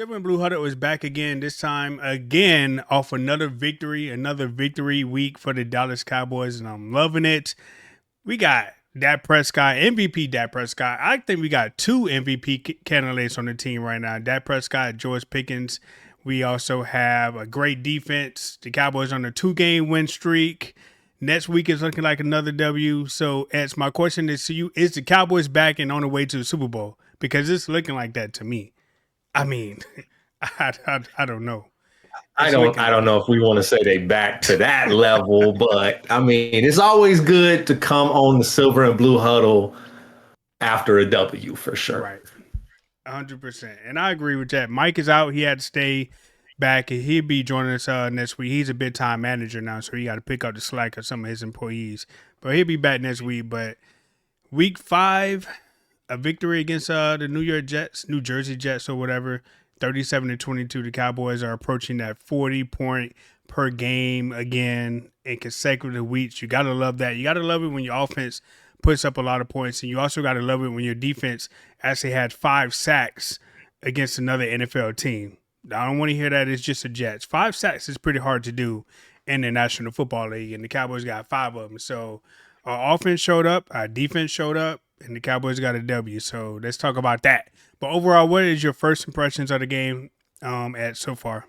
Silver and Blue Huddle is back again, this time again off another victory week for the Dallas Cowboys, and I'm loving it. We got Dak Prescott, MVP Dak Prescott. I think we got two MVP candidates on the team right now, Dak Prescott, George Pickens. We also have a great defense. The Cowboys on a 2-game win streak. Next week is looking like another W. So, Eds, my question is to you, is the Cowboys back and on the way to the Super Bowl? Because it's looking like that to me. I mean, I don't know. I don't know if we want to say they back to that level, but I mean, it's always good to come on the Silver and Blue Huddle after a W for sure. Right. 100%. And I agree with that. Mike is out. He had to stay back. He'll be joining us next week. He's a big time manager now, so he got to pick up the slack of some of his employees. But he'll be back next week. But week 5, a victory against the New Jersey Jets or whatever, 37-22. The Cowboys are approaching that 40-point per game again in consecutive weeks. You got to love that. You got to love it when your offense puts up a lot of points, and you also got to love it when your defense actually had 5 sacks against another NFL team. I don't want to hear that it's just the Jets. 5 sacks is pretty hard to do in the National Football League, and the Cowboys got 5 of them. So our offense showed up, our defense showed up, and the Cowboys got a W. So let's talk about that. But overall, what is your first impressions of the game at so far?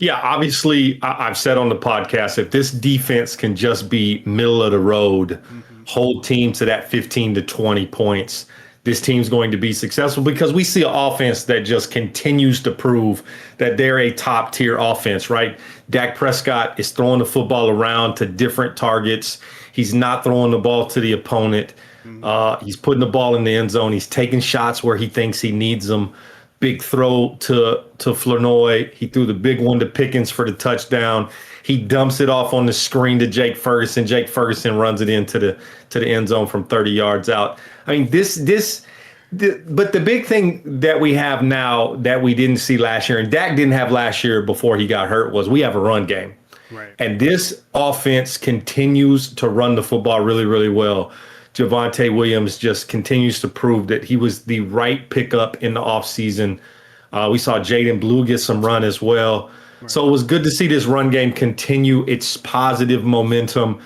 Yeah, obviously, I've said on the podcast, if this defense can just be middle of the road, hold team to that 15 to 20 points, this team's going to be successful because we see an offense that just continues to prove that they're a top tier offense, right? Dak Prescott is throwing the football around to different targets. He's not throwing the ball to the opponent. He's putting the ball in the end zone. He's taking shots where he thinks he needs them. Big throw to Flournoy. He threw the big one to Pickens for the touchdown. He dumps it off on the screen to Jake Ferguson. Jake Ferguson runs it into the end zone from 30 yards out. I mean, but the big thing that we have now that we didn't see last year, and Dak didn't have last year before he got hurt, was we have a run game. Right. And this offense continues to run the football really, really well. Javonte Williams just continues to prove that he was the right pickup in the offseason. We saw Jaden Blue get some run as well. Right. So it was good to see this run game continue its positive momentum.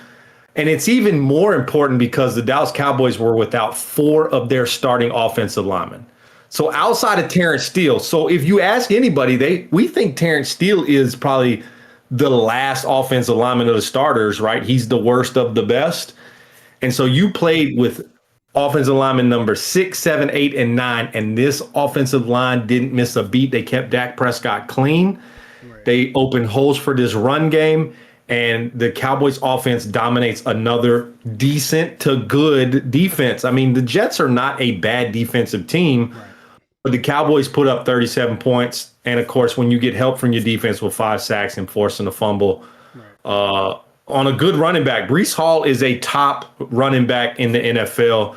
And it's even more important because the Dallas Cowboys were without 4 of their starting offensive linemen. So outside of Terrence Steele, so if you ask anybody, we think Terrence Steele is probably the last offensive lineman of the starters, right? He's the worst of the best. And so you played with offensive lineman number 6, 7, 8, and 9, and this offensive line didn't miss a beat. They kept Dak Prescott clean. Right. They opened holes for this run game, and the Cowboys offense dominates another decent to good defense. I mean, the Jets are not a bad defensive team, right, but the Cowboys put up 37 points. And, of course, when you get help from your defense with 5 sacks and forcing a fumble, right, on a good running back. Breece Hall is a top running back in the NFL,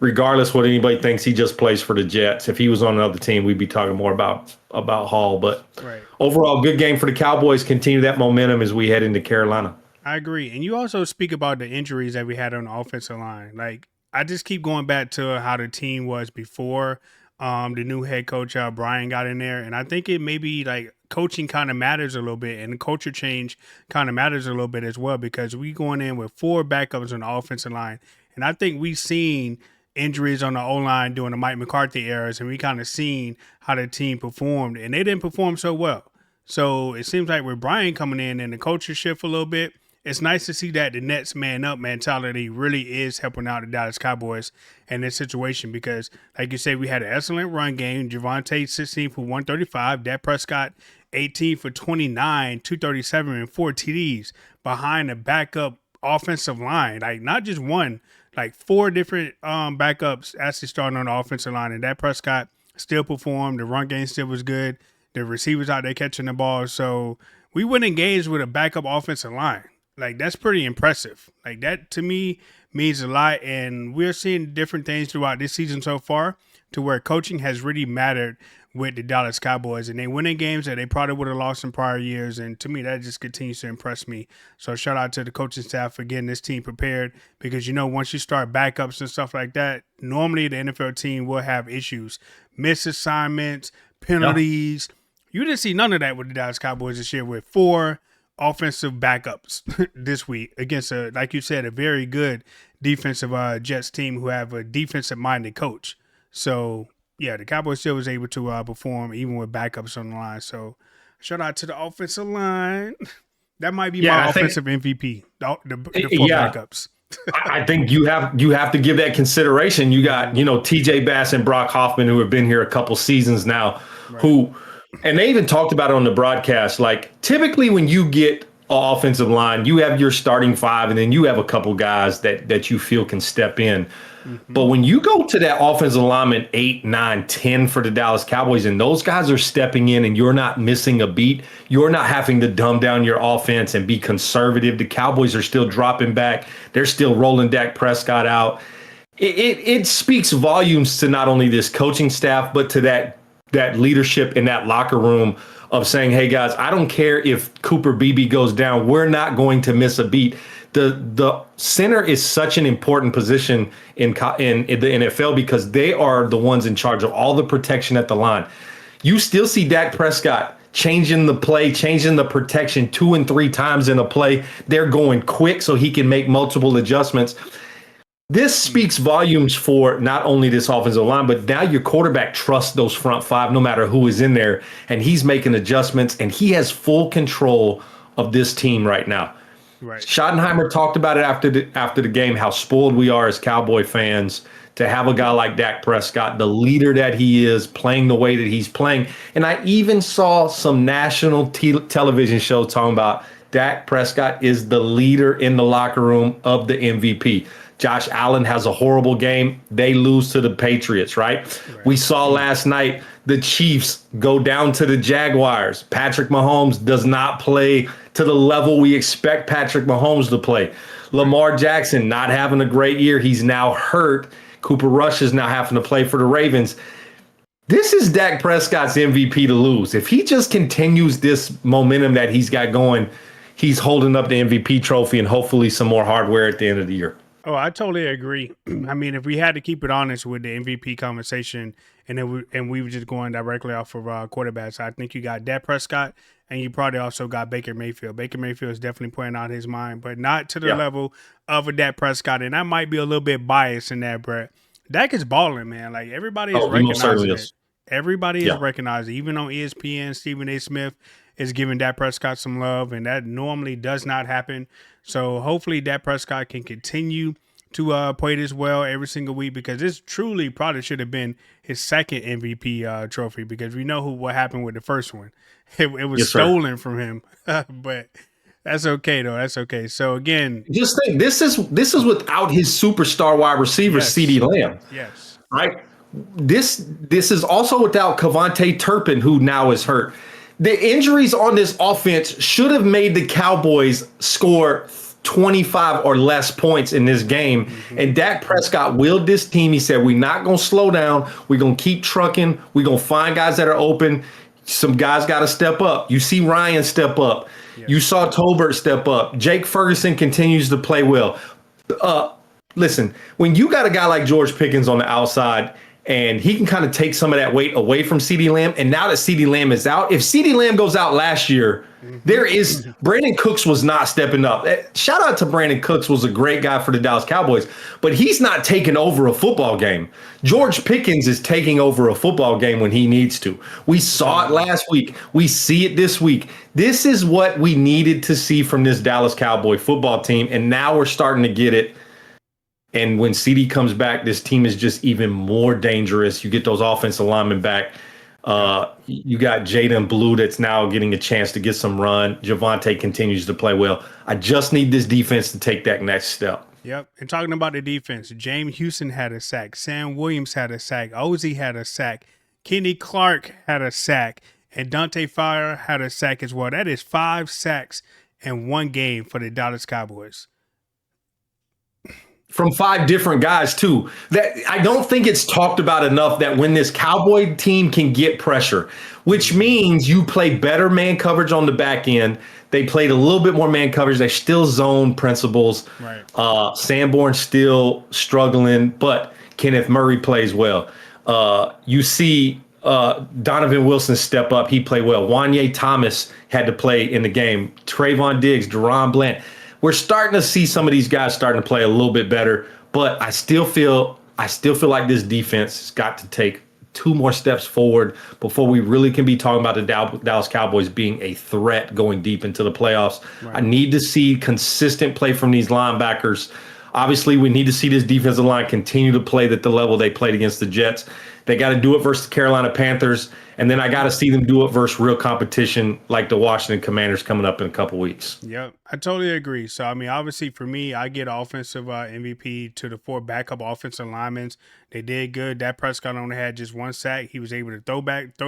regardless what anybody thinks. He just plays for the Jets. If he was on another team, we'd be talking more about Hall. But right, overall, good game for the Cowboys. Continue that momentum as we head into Carolina. I agree. And you also speak about the injuries that we had on the offensive line. Like, I just keep going back to how the team was before the new head coach, Brian, got in there. And I think it may be like coaching kind of matters a little bit, and the culture change kind of matters a little bit as well, because we going in with 4 backups on the offensive line. And I think we've seen injuries on the O-line during the Mike McCarthy eras, and we kind of seen how the team performed, and they didn't perform so well. So it seems like with Brian coming in and the culture shift a little bit, it's nice to see that the Nets man up mentality really is helping out the Dallas Cowboys in this situation, because, like you said, we had an excellent run game. Javonte 16 for 135, Dak Prescott 18 for 29, 237, and 4 TDs behind a backup offensive line. Like, not just one, like 4 different backups actually starting on the offensive line, and Dak Prescott still performed. The run game still was good. The receivers out there catching the ball. So we went engaged with a backup offensive line. Like, that's pretty impressive. Like, that to me means a lot. And we're seeing different things throughout this season so far to where coaching has really mattered with the Dallas Cowboys. And they winning games that they probably would have lost in prior years. And to me, that just continues to impress me. So shout out to the coaching staff for getting this team prepared, because, you know, once you start backups and stuff like that, normally the NFL team will have issues, miss assignments, Yeah. penalties. You didn't see none of that with the Dallas Cowboys this year with 4 offensive backups this week against like you said, a very good defensive Jets team who have a defensive minded coach. So yeah, the Cowboys still was able to perform even with backups on the line. So shout out to the offensive line. That might be Yeah, my I think offensive MVP. The 4 yeah. backups. I think you have to give that consideration. You got, TJ Bass and Brock Hoffman, who have been here a couple seasons now, Right. who, and they even talked about it on the broadcast. Like, typically when you get an offensive line, you have your starting 5, and then you have a couple guys that you feel can step in. Mm-hmm. But when you go to that offensive lineman 8, 9, 10 for the Dallas Cowboys, and those guys are stepping in and you're not missing a beat, you're not having to dumb down your offense and be conservative. The Cowboys are still dropping back. They're still rolling Dak Prescott out. It speaks volumes to not only this coaching staff, but to that leadership in that locker room of saying, hey, guys, I don't care if Cooper Beebe goes down. We're not going to miss a beat. The center is such an important position in the NFL because they are the ones in charge of all the protection at the line. You still see Dak Prescott changing the play, changing the protection 2 and 3 times in a play. They're going quick so he can make multiple adjustments. This speaks volumes for not only this offensive line, but now your quarterback trusts those front 5 no matter who is in there, and he's making adjustments, and he has full control of this team right now. Right. Schottenheimer talked about it after the game, how spoiled we are as Cowboy fans to have a guy like Dak Prescott, the leader that he is, playing the way that he's playing. And I even saw some national television shows talking about Dak Prescott is the leader in the locker room of the MVP. Josh Allen has a horrible game. They lose to the Patriots, right? We saw last night the Chiefs go down to the Jaguars. Patrick Mahomes does not play to the level we expect Patrick Mahomes to play. Lamar Jackson not having a great year. He's now hurt. Cooper Rush is now having to play for the Ravens. This is Dak Prescott's MVP to lose. If he just continues this momentum that he's got going, he's holding up the MVP trophy and hopefully some more hardware at the end of the year. Oh, I totally agree. I mean, if we had to keep it honest with the MVP conversation, and we were just going directly off of quarterbacks, I think you got Dak Prescott, and you probably also got Baker Mayfield. Baker Mayfield is definitely putting out his mind, but not to the level of a Dak Prescott, and I might be a little bit biased in that, Brett. Dak is balling, man. Like everybody is recognizing it. Everybody is recognizing, even on ESPN. Stephen A. Smith is giving Dak Prescott some love, and that normally does not happen. So hopefully Dak Prescott can continue to play this well every single week, because this truly probably should have been his second MVP trophy, because we know what happened with the first one. It was stolen from him, but that's okay though. That's okay. So again, just think this is without his superstar wide receiver, CeeDee Lamb. Yes. Right. This is also without Kevontae Turpin, who now is hurt. The injuries on this offense should have made the Cowboys score 25 or less points in this game. Mm-hmm. And Dak Prescott willed this team. He said, we're not going to slow down. We're going to keep trucking. We're going to find guys that are open. Some guys got to step up. You see Ryan step up. Yes. You saw Tolbert step up. Jake Ferguson continues to play well. Listen, when you got a guy like George Pickens on the outside, and he can kind of take some of that weight away from CeeDee Lamb. And now that CeeDee Lamb is out, if CeeDee Lamb goes out last year, Brandon Cooks was not stepping up. Shout out to Brandon Cooks, was a great guy for the Dallas Cowboys, but he's not taking over a football game. George Pickens is taking over a football game when he needs to. We saw it last week. We see it this week. This is what we needed to see from this Dallas Cowboy football team, and now we're starting to get it. And when CD comes back, this team is just even more dangerous. You get those offensive linemen back. You got Jaden Blue that's now getting a chance to get some run. Javonte continues to play well. I just need this defense to take that next step. Yep. And talking about the defense, James Houston had a sack. Sam Williams had a sack. Ozzie had a sack. Kenny Clark had a sack. And Dante Fire had a sack as well. That is 5 sacks in one game for the Dallas Cowboys. From 5 different guys, too. That I don't think it's talked about enough that when this Cowboy team can get pressure, which means you play better man coverage on the back end. They played a little bit more man coverage. They still zone principles. Right. Sanborn's still struggling, but Kenneth Murray plays well. You see Donovan Wilson step up. He played well. Wanye Thomas had to play in the game. Trayvon Diggs, Deron Bland. We're starting to see some of these guys starting to play a little bit better, but I still feel like this defense has got to take two more steps forward before we really can be talking about the Dallas Cowboys being a threat going deep into the playoffs. I Right. need to see consistent play from these linebackers. Obviously, we need to see this defensive line continue to play at the level they played against the Jets. They got to do it versus the Carolina Panthers, and then I got to see them do it versus real competition like the Washington Commanders coming up in a couple weeks. Yep, I totally agree. So, I mean, obviously for me, I get offensive MVP to the four backup offensive linemen. They did good. Dak Prescott only had just one sack. He was able to throw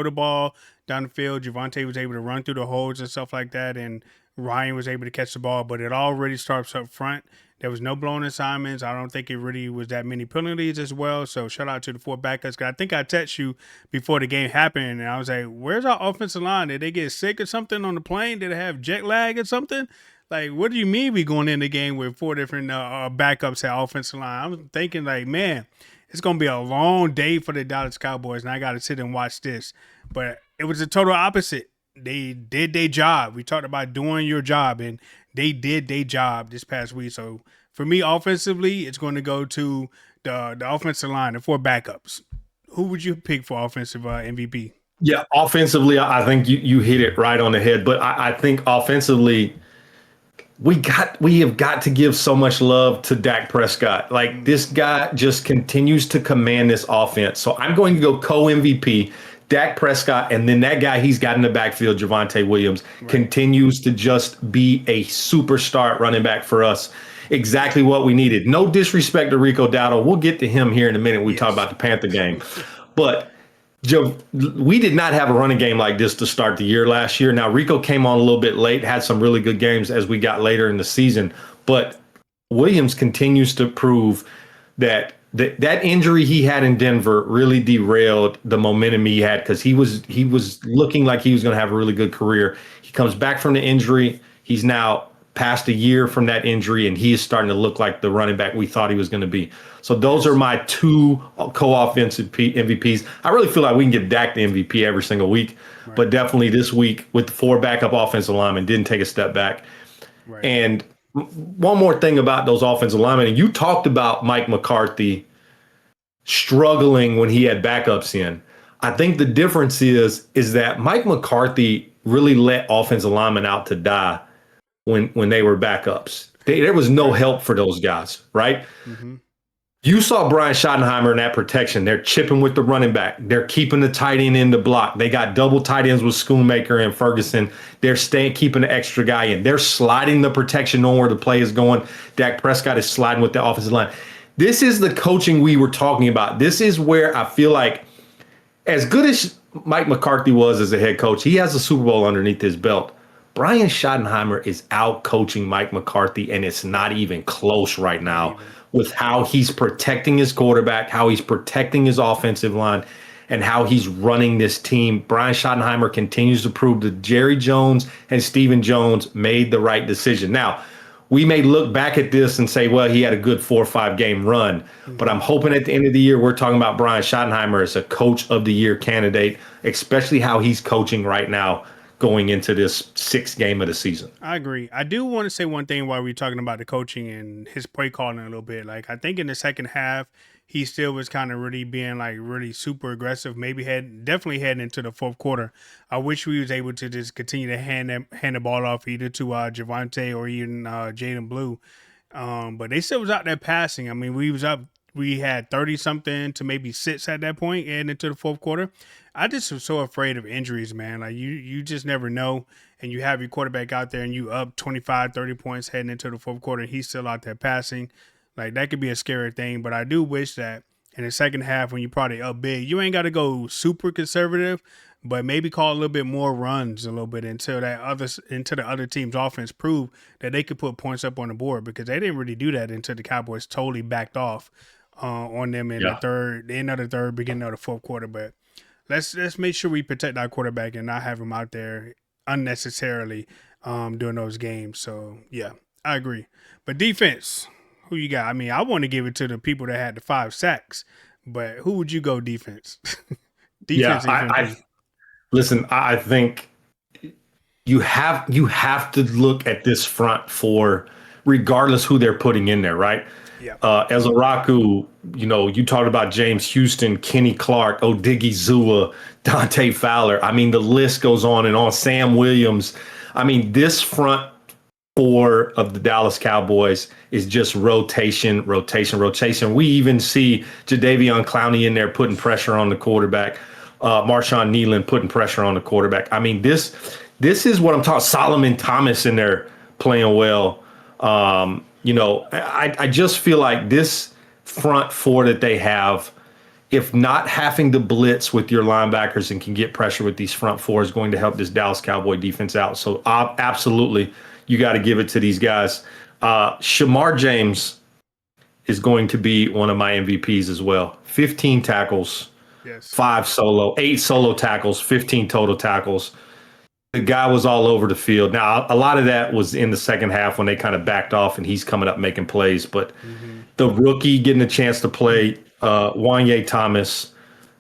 the ball down the field. Javante was able to run through the holes and stuff like that, and Ryan was able to catch the ball. But it all really starts up front. There was no blown assignments. I don't think it really was that many penalties as well. So shout out to the four backups. 'Cause I think I texted you before the game happened, and I was like, "Where's our offensive line? Did they get sick or something on the plane? Did they have jet lag or something?" Like, what do you mean we going in the game with four different backups at offensive line? I was thinking, like, man, it's gonna be a long day for the Dallas Cowboys, and I got to sit and watch this. But it was the total opposite. They did their job. We talked about doing your job, and they did their job this past week. So for me, offensively, it's going to go to the offensive line, the four backups. Who would you pick for offensive MVP? Yeah, offensively, I think you hit it right on the head. But I think offensively, we have got to give so much love to Dak Prescott. Like this guy just continues to command this offense. So I'm going to go co-MVP, Dak Prescott, and then that guy he's got in the backfield, Javante Williams, Right. continues to just be a superstar at running back for us. Exactly what we needed. No disrespect to Rico Dowdle. We'll get to him here in a minute when we talk Yes. about the Panther game. But we did not have a running game like this to start the year last year. Now, Rico came on a little bit late, had some really good games as we got later in the season, but Williams continues to prove that injury he had in Denver really derailed the momentum he had because he was looking like he was going to have a really good career. He comes back from the injury. He's now past a year from that injury, and he is starting to look like the running back we thought he was going to be. So those are Yes. my two co-offensive MVPs. I really feel like we can give Dak the MVP every single week, Right. but definitely this week with the four backup offensive linemen didn't take a step back. Right. And one more thing about those offensive linemen, and you talked about Mike McCarthy struggling when he had backups in. I think the difference is that Mike McCarthy really let offensive linemen out to die when they were backups. There was no Right. help for those guys, right? Mm-hmm. You saw Brian Schottenheimer in that protection. They're chipping with the running back. They're keeping the tight end in the block. They got double tight ends with Schoonmaker and Ferguson. They're staying, keeping the extra guy in. They're sliding the protection on where the play is going. Dak Prescott is sliding with the offensive line. This is the coaching we were talking about. This is where I feel like, as good as Mike McCarthy was as a head coach, he has a Super Bowl underneath his belt. Brian Schottenheimer is out coaching Mike McCarthy, and it's not even close right Not now even. with how he's protecting his quarterback, how he's protecting his offensive line, and how he's running this team. Brian Schottenheimer continues to prove that Jerry Jones and Stephen Jones made the right decision. Now, we may look back at this and say, well, he had a good 4 or 5 game run. But Mm-hmm. I'm hoping at the end of the year, we're talking about Brian Schottenheimer as a coach of the year candidate, especially how he's coaching right now going into this 6th game of the season. I agree. I do want to say one thing while we're talking about the coaching and his play calling a little bit. Like I think in the second half, he still was kind of really being like really super aggressive. Maybe definitely heading into the fourth quarter. I wish we was able to just continue to hand the ball off either to Javante or even Jaden Blue. But they still was out there passing. I mean, we was up. We had 30 something to maybe six at that point and into the fourth quarter. I just was so afraid of injuries, man. Like you just never know. And you have your quarterback out there and you up 25, 30 points heading into the fourth quarter and he's still out there passing. Like that could be a scary thing. But I do wish that in the second half when you probably up big, you ain't got to go super conservative, but maybe call a little bit more runs a little bit until the other team's offense prove that they could put points up on the board because they didn't really do that until the Cowboys totally backed off on them in Yeah. the end of the third, beginning of the fourth quarter. But let's make sure we protect our quarterback and not have him out there unnecessarily during those games. So yeah, I agree. But defense, who you got? I mean, I want to give it to the people that had the 5 sacks, but who would you go defense? Yeah, Defense I MVP. listen. I think you have to look at this front four, regardless who they're putting in there, right? Yeah. As Araku, you talked about James Houston, Kenny Clark, Odigizua, Dante Fowler. I mean, the list goes on and on. Sam Williams. I mean, this front four of the Dallas Cowboys is just rotation, rotation, rotation. We even see Jadeveon Clowney in there putting pressure on the quarterback. Marshawn Nealon putting pressure on the quarterback. I mean, this is what I'm talking. Solomon Thomas in there playing well. I just feel like this front four that they have, if not having to blitz with your linebackers and can get pressure with these front four, is going to help this Dallas Cowboy defense out. So absolutely, you got to give it to these guys. Shamar James is going to be one of my MVPs as well. 15 tackles, Yes. 8 solo tackles, 15 total tackles. The guy was all over the field. Now, a lot of that was in the second half when they kind of backed off and he's coming up making plays. But Hmm. the rookie getting a chance to play, Wanye Thomas,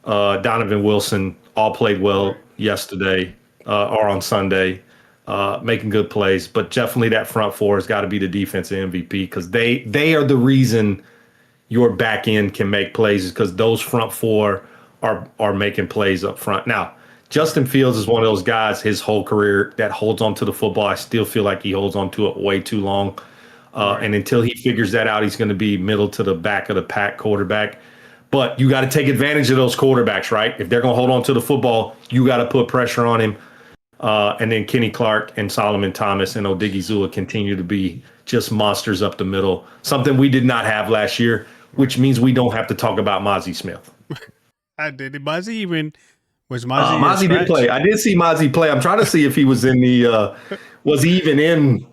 Donovan Wilson, all played well Right. yesterday or on Sunday, making good plays. But definitely that front four has got to be the defensive MVP because they are the reason your back end can make plays is because those front four are making plays up front. Now, Justin Fields is one of those guys his whole career that holds on to the football. I still feel like he holds on to it way too long. Right. And until he figures that out, he's going to be middle to the back of the pack quarterback. But you got to take advantage of those quarterbacks, right? If they're going to hold on to the football, you got to put pressure on him. And then Kenny Clark and Solomon Thomas and Odigizua continue to be just monsters up the middle. Something we did not have last year, which Right. means we don't have to talk about Mozzie Smith. I did. Mozzie even was Mozzie a Mozzie did play. scratch? I did see Mozzie play. I'm trying to see if he was in the. Was he even in?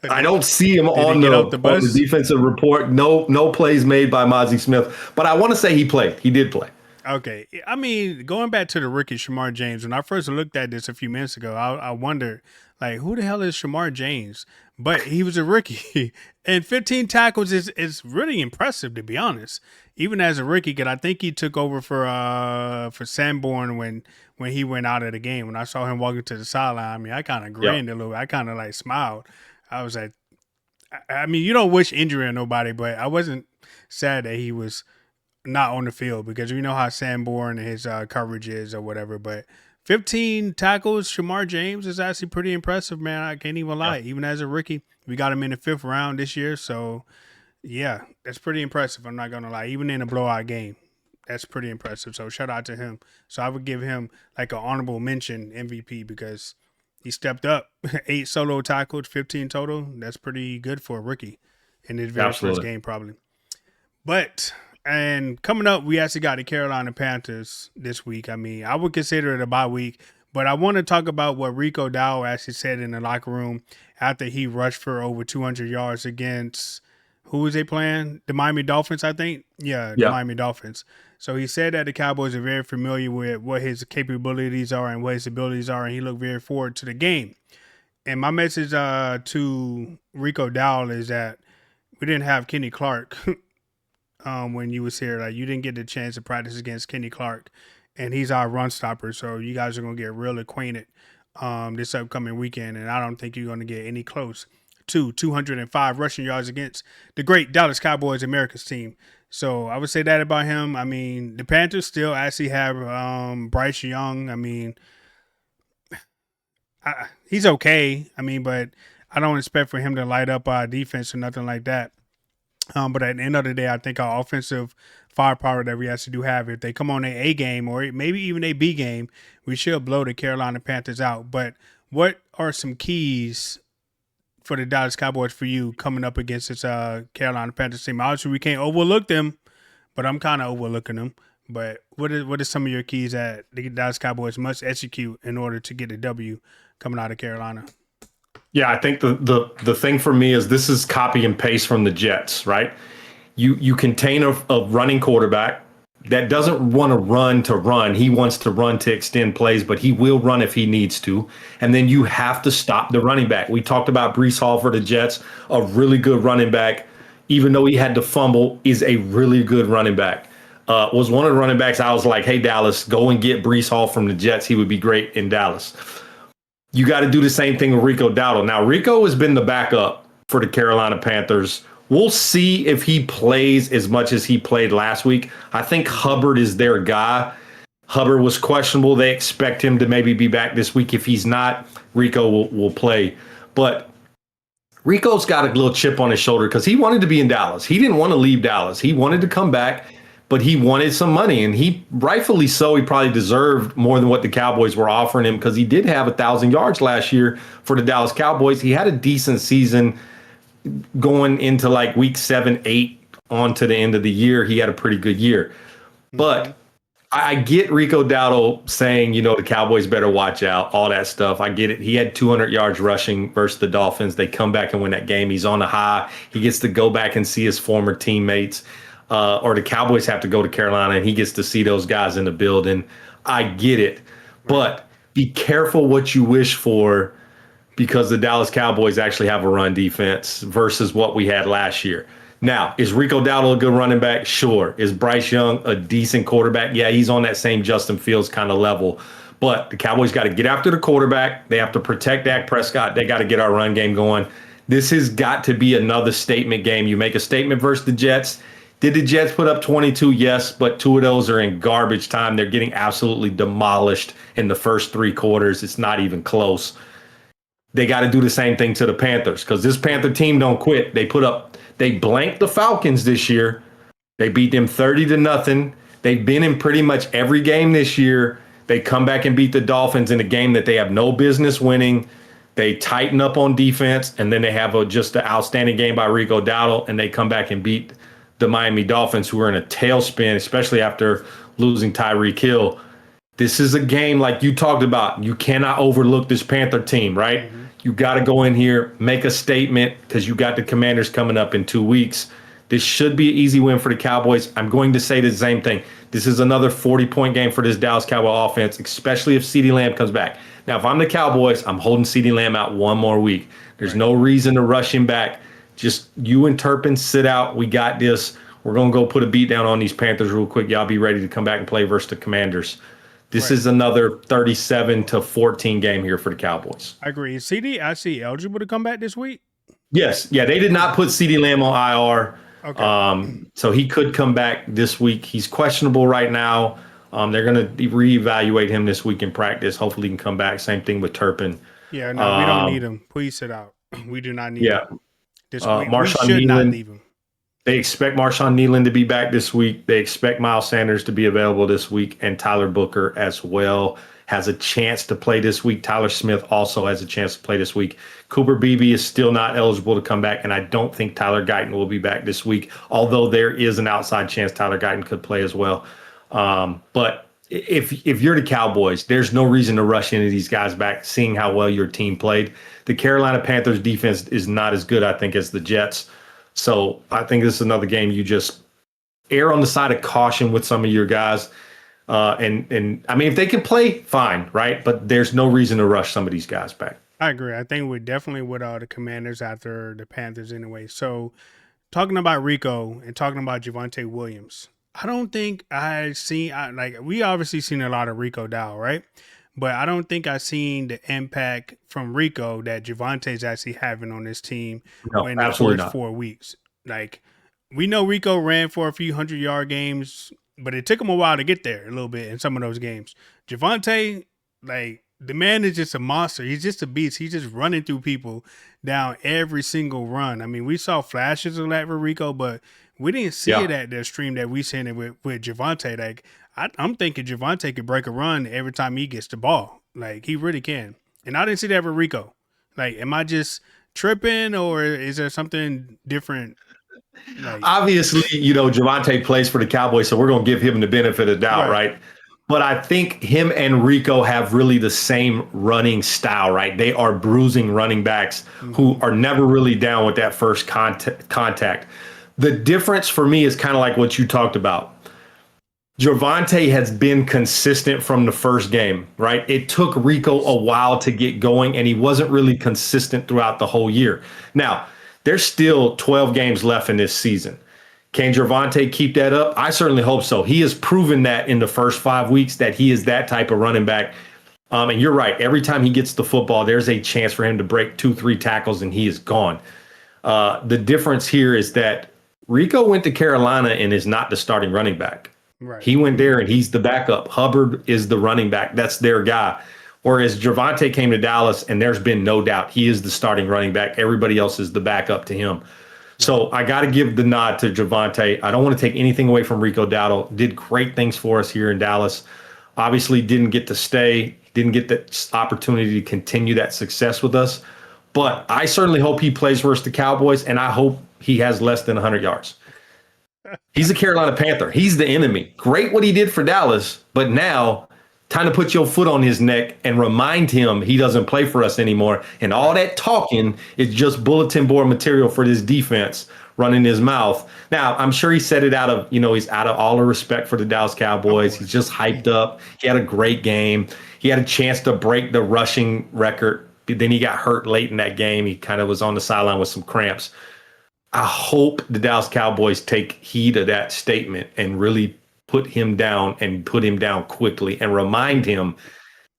I did, don't see him did he on get the off the on the bus? defensive report. No plays made by Mozzie Smith, but I want to say he played. He did play. Okay. I mean, going back to the rookie Shamar James, when I first looked at this a few minutes ago, I wondered, like, who the hell is Shamar James? But he was a rookie. And 15 tackles is really impressive, to be honest. Even as a rookie, because I think he took over for Sanborn when he went out of the game. When I saw him walking to the sideline, I mean, I kind of Yep. grinned a little. I kind of like smiled. I was like, I mean, you don't wish injury on nobody, but I wasn't sad that he was not on the field because we know how Sanborn and his coverage is or whatever. But 15 tackles, Shamar James is actually pretty impressive, man. I can't even lie. Even as a rookie, we got him in the 5th round this year. So, yeah, that's pretty impressive. I'm not going to lie. Even in a blowout game, that's pretty impressive. So, shout out to him. So, I would give him like an honorable mention MVP because he stepped up. 8 solo tackles, 15 total. That's pretty good for a rookie in his very first Absolutely. game, probably. But and coming up, we actually got the Carolina Panthers this week. I mean, I would consider it a bye week, but I want to talk about what Rico Dow actually said in the locker room after he rushed for over 200 yards against who was they playing? The Miami Dolphins, I think. Yeah, the Yeah. Miami Dolphins. So he said that the Cowboys are very familiar with what his capabilities are and what his abilities are, and he looked very forward to the game. And my message to Rico Dowell is that we didn't have Kenny Clark when you was here. Like you didn't get the chance to practice against Kenny Clark, and he's our run stopper. So you guys are gonna get real acquainted this upcoming weekend, and I don't think you're gonna get any close to 205 rushing yards against the great Dallas Cowboys, America's team. So I would say that about him. I mean, the Panthers still actually have Bryce Young. I mean, he's okay. I mean, but I don't expect for him to light up our defense or nothing like that. But at the end of the day, I think our offensive firepower that we actually do have, if they come on A game or maybe even a B game, we should blow the Carolina Panthers out. But what are some keys for the Dallas Cowboys for you coming up against this Carolina Panthers team? Obviously, we can't overlook them, but I'm kind of overlooking them. But what are some of your keys that the Dallas Cowboys must execute in order to get a W coming out of Carolina? Yeah, I think the thing for me is this is copy and paste from the Jets, right? You contain a running quarterback that doesn't want to run. He wants to run to extend plays, but he will run if he needs to. And then you have to stop the running back. We talked about Brees Hall for the Jets, a really good running back, even though he had to fumble, is a really good running back. was one of the running backs. I was like, hey, Dallas, go and get Brees Hall from the Jets. He would be great in Dallas. You got to do the same thing with Rico Dowdle. Now, Rico has been the backup for the Carolina Panthers. We'll see if he plays as much as he played last week. I think Hubbard is their guy. Hubbard was questionable. They expect him to maybe be back this week. If he's not, Rico will play. But Rico's got a little chip on his shoulder because he wanted to be in Dallas. He didn't want to leave Dallas. He wanted to come back, but he wanted some money, and he rightfully so. He probably deserved more than what the Cowboys were offering him because he did have 1,000 yards last year for the Dallas Cowboys. He had a decent season going into like week 7, 8 on to the end of the year. He had a pretty good year. But I get Rico Dowdle saying, the Cowboys better watch out, all that stuff. I get it. He had 200 yards rushing versus the Dolphins. They come back and win that game. He's on a high. He gets to go back and see his former teammates. Or the Cowboys have to go to Carolina and he gets to see those guys in the building. I get it. But be careful what you wish for because the Dallas Cowboys actually have a run defense versus what we had last year. Now, is Rico Dowdle a good running back? Sure. Is Bryce Young a decent quarterback? Yeah, he's on that same Justin Fields kind of level. But the Cowboys got to get after the quarterback. They have to protect Dak Prescott. They got to get our run game going. This has got to be another statement game. You make a statement versus the Jets. Did the Jets put up 22? Yes, but 2 of those are in garbage time. They're getting absolutely demolished in the first 3 quarters. It's not even close. They got to do the same thing to the Panthers because this Panther team don't quit. They blanked the Falcons this year. They beat them 30-0. They've been in pretty much every game this year. They come back and beat the Dolphins in a game that they have no business winning. They tighten up on defense, and then they have just an outstanding game by Rico Dowdle, and they come back and beat the Miami Dolphins, who are in a tailspin, especially after losing Tyreek Hill. This is a game like you talked about. You cannot overlook this Panther team, right? Mm-hmm. You got to go in here, make a statement because you got the Commanders coming up in 2 weeks. This should be an easy win for the Cowboys. I'm going to say the same thing. This is another 40-point game for this Dallas Cowboy offense, especially if CeeDee Lamb comes back. Now, if I'm the Cowboys, I'm holding CeeDee Lamb out one more week. There's no reason to rush him back. Just you and Turpin sit out. We got this. We're going to go put a beat down on these Panthers real quick. Y'all be ready to come back and play versus the Commanders. This is another 37-14 game here for the Cowboys. I agree. Is CD actually eligible to come back this week? Yes. Yeah, they did not put CeeDee Lamb on IR. Okay. So he could come back this week. He's questionable right now. They're going to reevaluate him this week in practice. Hopefully he can come back. Same thing with Turpin. Yeah, no, we don't need him. Please sit out. We do not need him. This week. Marshawn we should Nealon, not leave him. They expect Marshawn Nealon to be back this week. They expect Miles Sanders to be available this week, and Tyler Booker as well has a chance to play this week. Tyler Smith also has a chance to play this week. Cooper Beebe is still not eligible to come back, and I don't think Tyler Guyton will be back this week, although there is an outside chance Tyler Guyton could play as well. But if you're the Cowboys, there's no reason to rush into these guys back, seeing how well your team played. The Carolina Panthers defense is not as good, I think, as the Jets. So I think this is another game you just err on the side of caution with some of your guys. And I mean, if they can play, fine, right? But there's no reason to rush some of these guys back. I agree. I think we're definitely with the Commanders after the Panthers anyway. So talking about Rico and talking about Javonte Williams, I don't think we obviously seen a lot of Rico Dowdle, right? But I don't think I've seen the impact from Rico that Javonte's actually having on this team in the first 4 weeks. Like, we know Rico ran for a few 100-yard games, but it took him a while to get there a little bit in some of those games. Javonte, like, the man is just a monster. He's just a beast. He's just running through people down every single run. I mean, we saw flashes of that for Rico, but we didn't see it at the extreme that we seen it with Javonte. Like, I'm thinking Javonte could break a run every time he gets the ball. Like, he really can. And I didn't see that with Rico. Like, am I just tripping or is there something different? Like, obviously, Javonte plays for the Cowboys, so we're going to give him the benefit of the doubt, right? But I think him and Rico have really the same running style, right? They are bruising running backs who are never really down with that first contact. The difference for me is kind of like what you talked about. Javonte has been consistent from the first game, right? It took Rico a while to get going, and he wasn't really consistent throughout the whole year. Now, there's still 12 games left in this season. Can Gervonta keep that up? I certainly hope so. He has proven that in the first 5 weeks that he is that type of running back. And you're right. Every time he gets the football, there's a chance for him to break 2-3 tackles and he is gone. The difference here is that Rico went to Carolina and is not the starting running back. Right. He went there and he's the backup. Hubbard is the running back. That's their guy. Whereas Gervonta came to Dallas and there's been no doubt he is the starting running back. Everybody else is the backup to him. So I got to give the nod to Gervonta. I don't want to take anything away from Rico Dowdle. Did great things for us here in Dallas. Obviously didn't get to stay, didn't get the opportunity to continue that success with us. But I certainly hope he plays versus the Cowboys, and I hope he has less than 100 yards. He's a Carolina Panther. He's the enemy. Great what he did for Dallas, but now time to put your foot on his neck and remind him he doesn't play for us anymore. And all that talking is just bulletin board material for this defense running his mouth. Now, I'm sure he said it out of, he's out of all the respect for the Dallas Cowboys. He's just hyped up. He had a great game. He had a chance to break the rushing record. Then he got hurt late in that game. He kind of was on the sideline with some cramps. I hope the Dallas Cowboys take heed of that statement and really put him down and put him down quickly and remind him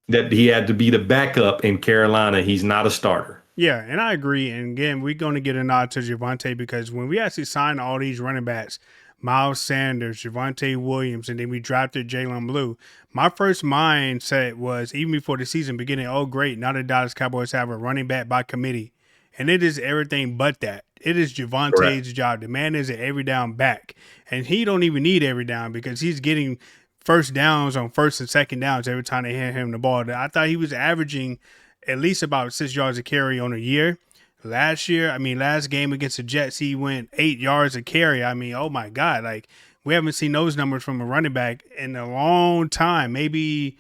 that he had to be the backup in Carolina. He's not a starter. Yeah, and I agree. And again, we're going to get a nod to Gervonta because when we actually signed all these running backs, Miles Sanders, Javonte Williams, and then we drafted Jalen Blue, my first mindset was, even before the season beginning, oh, great, now the Dallas Cowboys have a running back by committee. And it is everything but that. It is Javonte's job. The man is an every down back. And he don't even need every down because he's getting first downs on first and second downs every time they hand him the ball. I thought he was averaging at least about 6 yards a carry on a year. Last game against the Jets, he went 8 yards a carry. I mean, oh my God. Like, we haven't seen those numbers from a running back in a long time. Maybe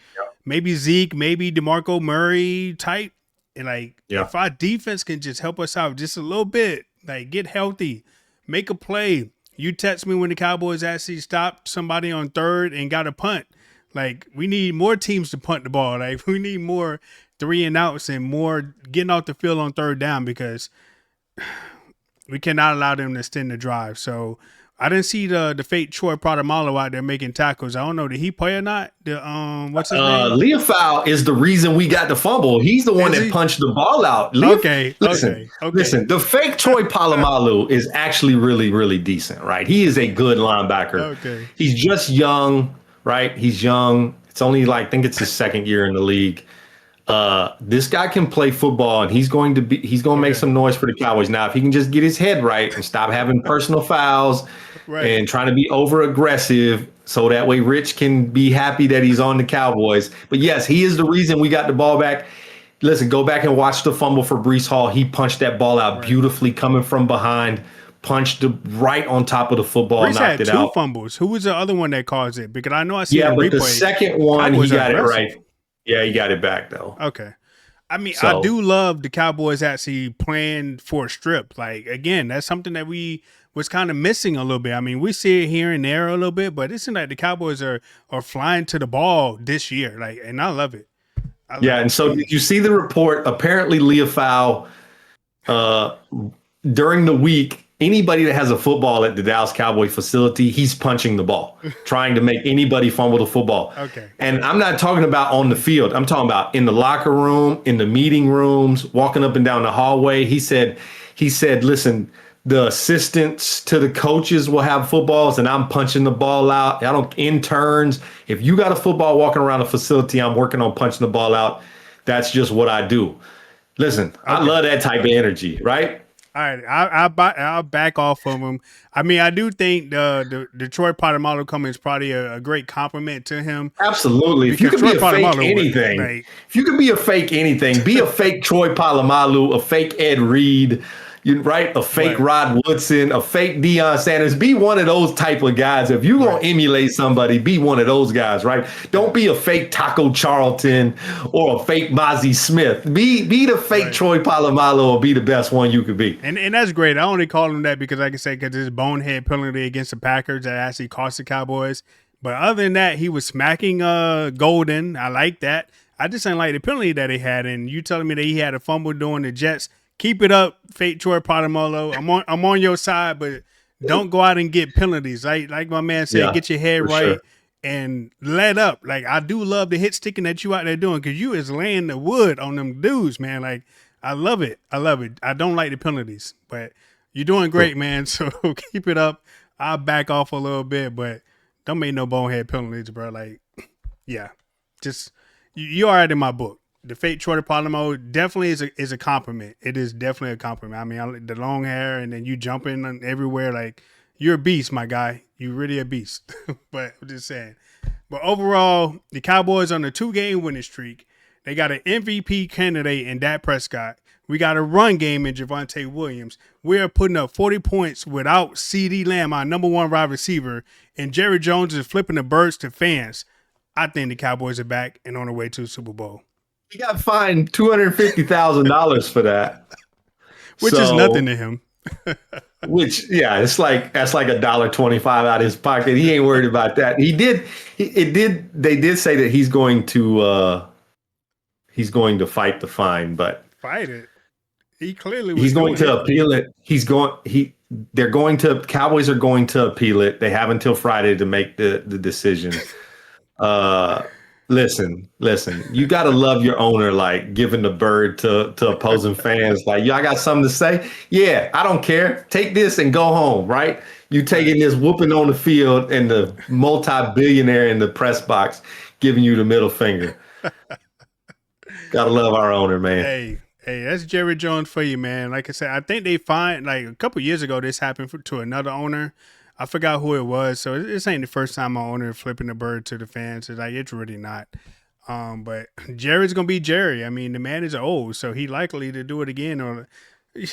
Zeke, maybe DeMarco Murray type. And if our defense can just help us out just a little bit, like get healthy, make a play. You text me when the Cowboys actually stopped somebody on third and got a punt. Like, we need more teams to punt the ball. Like, we need more 3-and-outs and more getting off the field on third down because we cannot allow them to extend the drive. So I didn't see the fake Troy Polamalu out there making tackles. I don't know, did he play or not? What's his name? Leofau is the reason we got the fumble. He's the one that punched the ball out. Listen. The fake Troy Polamalu is actually really, really decent, right? He is a good linebacker. Okay. He's just young, right? He's young. It's only I think it's his second year in the league. This guy can play football, and he's going to make some noise for the Cowboys. Now, if he can just get his head right and stop having personal fouls and trying to be over aggressive, so that way Rich can be happy that he's on the Cowboys. But yes, he is the reason we got the ball back. Listen, go back and watch the fumble for Breece Hall. He punched that ball out beautifully, coming from behind, punched right on top of the football, Breece knocked had it two out. Fumbles. Who was the other one that caused it? Because I know I see the replay. Yeah, but the second one, he got it right. Yeah, he got it back, though. Okay. I mean, I do love the Cowboys actually playing for a strip. Like, again, that's something that we was kind of missing a little bit. I mean, we see it here and there a little bit, but it seems like the Cowboys are flying to the ball this year. Like, and I love it. And so did you see the report? Apparently, Leofau, during the week, anybody that has a football at the Dallas Cowboy facility, he's punching the ball, trying to make anybody fumble the football. Okay. And I'm not talking about on the field. I'm talking about in the locker room, in the meeting rooms, walking up and down the hallway. He said, listen, the assistants to the coaches will have footballs and I'm punching the ball out. Interns, if you got a football walking around a facility, I'm working on punching the ball out. That's just what I do. Listen, I love that type of energy, right? All right, I'll back off of him. I mean, I do think the Detroit Polamalu coming is probably a great compliment to him. Absolutely. If you could be a fake anything, be a fake Troy Polamalu, a fake Ed Reed, a fake Rod Woodson, a fake Deion Sanders. Be one of those type of guys. If you're going to emulate somebody, be one of those guys, right? Don't be a fake Taco Charlton or a fake Mozzie Smith. Be the fake Troy Polamalu or be the best one you could be. And that's great. I only call him that because, like I said, because this bonehead penalty against the Packers that actually cost the Cowboys. But other than that, he was smacking Golden. I like that. I just didn't like the penalty that he had. And you telling me that he had a fumble during the Jets. Keep it up, fake Troy Polamalu. I'm on your side, but don't go out and get penalties. Like my man said, Yeah, get your head for sure. right and let up. Like I do love the hit sticking that you out there doing because you is laying the wood on them dudes, man. Like I love it. I love it. I don't like the penalties, but you're doing great, man. So keep it up. I'll back off a little bit, but don't make no bonehead penalties, bro. Like, yeah, just you all right in my book. The fake Troy Polamo definitely is a compliment. It is definitely a compliment. I mean, the long hair and then you jumping everywhere, like you're a beast, my guy. You really a beast. But I'm just saying. But overall, the Cowboys on a 2-game winning streak. They got an MVP candidate in Dak Prescott. We got a run game in Javonte Williams. We are putting up 40 points without CD Lamb, our number one wide receiver, and Jerry Jones is flipping the birds to fans. I think the Cowboys are back and on the way to the Super Bowl. He got fined $250,000 for that. Which is nothing So, to him. which yeah, it's like that's like $1.25 out of his pocket. He ain't worried about that. They did say that he's going to fight the fine, but Fight it. He clearly was he's going doing to it. appeal it. Cowboys are going to appeal it. They have until Friday to make the decision. Uh, listen, you got to love your owner, like giving the bird to opposing fans. Like, y'all got something to say? Yeah, I don't care. Take this and go home, right? You taking this whooping on the field and the multi-billionaire in the press box giving you the middle finger. Gotta love our owner, man. Hey, that's Jerry Jones for you, man. Like I said, I think they find like a couple years ago this happened to another owner. I forgot who it was, so this ain't the first time my owner flipping the bird to the fans. It's really not. But Jerry's gonna be Jerry. I mean, the man is old, so he likely to do it again. Or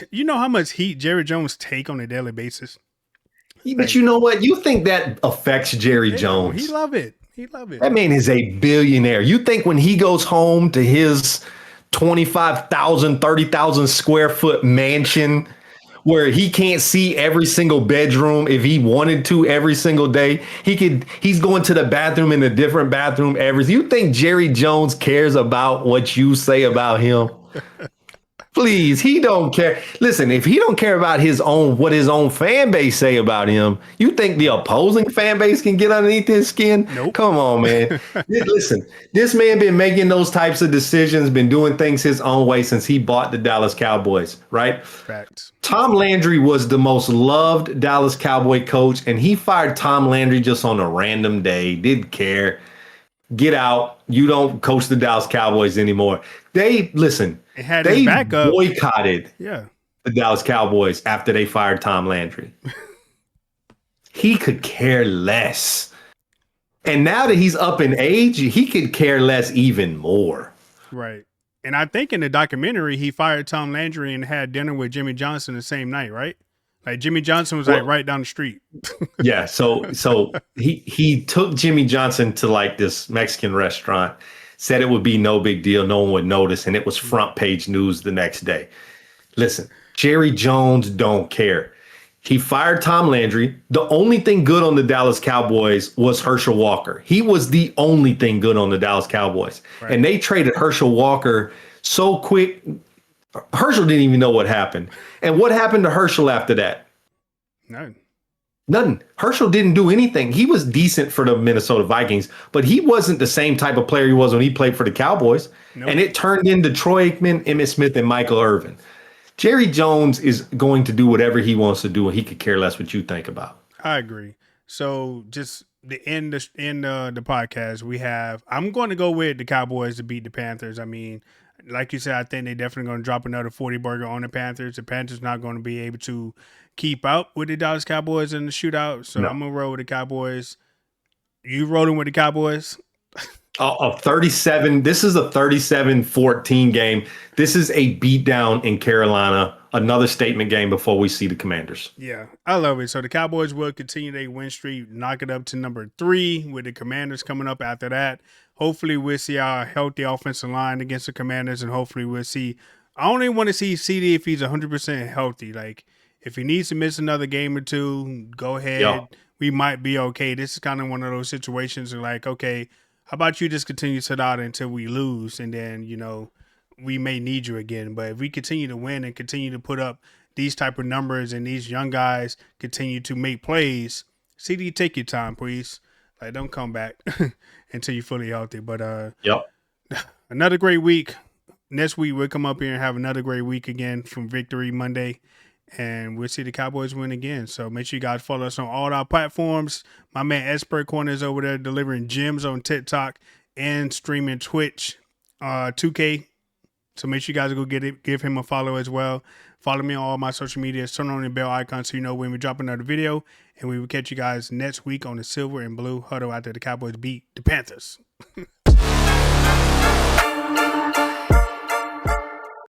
you know how much heat Jerry Jones take on a daily basis. But you know what? You think that affects Jerry Hell, he Jones? love it. He love it. That man is a billionaire. You think when he goes home to his 25,000, 30,000 square foot mansion where he can't see every single bedroom if he wanted to every single day, he's going to the bathroom in a different bathroom every. You think Jerry Jones cares about what you say about him? Please, he don't care. Listen, if he don't care about what his own fan base say about him, you think the opposing fan base can get underneath his skin? Nope. Come on, man. Listen, this man been making those types of decisions, been doing things his own way since he bought the Dallas Cowboys, right? Facts. Tom Landry was the most loved Dallas Cowboy coach, and he fired Tom Landry just on a random day. Didn't care. Get out. You don't coach the Dallas Cowboys anymore. They had his backup. boycotted Yeah. the Dallas Cowboys after they fired Tom Landry. He could care less. And now that he's up in age, he could care less even more. Right. And I think in the documentary, he fired Tom Landry and had dinner with Jimmy Johnson the same night, right? Like Jimmy Johnson was like right down the street. Yeah. So he took Jimmy Johnson to like this Mexican restaurant, said it would be no big deal. No one would notice. And it was front page news the next day. Listen, Jerry Jones don't care. He fired Tom Landry. The only thing good on the Dallas Cowboys was Herschel Walker. He was the only thing good on the Dallas Cowboys. Right. And they traded Herschel Walker so quick. Herschel didn't even know what happened. And what happened to Herschel after that? Nothing. Herschel didn't do anything. He was decent for the Minnesota Vikings, but he wasn't the same type of player he was when he played for the Cowboys. Nope. And it turned into Troy Aikman, Emmitt Smith, and Michael Irvin. Jerry Jones is going to do whatever he wants to do, and he could care less what you think about. I agree. So just the end of the podcast, I'm going to go with the Cowboys to beat the Panthers. I mean, like you said, I think they're definitely going to drop another 40 burger on the Panthers. The Panthers not going to be able to keep up with the Dallas Cowboys in the shootout. So I'm going to roll with the Cowboys. You rolling with the Cowboys? 37. This is a 37-14 game. This is a beatdown in Carolina. Another statement game before we see the Commanders. Yeah, I love it. So the Cowboys will continue their win streak, knock it up to number 3 with the Commanders coming up after that. Hopefully we'll see our healthy offensive line against the Commanders, and hopefully we'll see. I only want to see CD if he's 100% healthy. Like if he needs to miss another game or two, go ahead. Yeah. We might be okay. This is kind of one of those situations where like, okay, how about you just continue to sit out until we lose, and then, we may need you again. But if we continue to win and continue to put up these type of numbers and these young guys continue to make plays, CD, take your time, please. Like, don't come back until you're fully healthy. But Yep. another great week. Next week we'll come up here and have another great week again from Victory Monday, and we'll see the Cowboys win again. So make sure you guys follow us on all our platforms. My man Expert Corner is over there delivering gems on TikTok and streaming Twitch 2K. So make sure you guys go give him a follow as well. Follow me on all my social media. Turn on the bell icon so you know when we drop another video. And we will catch you guys next week on the Silver and Blue Huddle after the Cowboys beat the Panthers.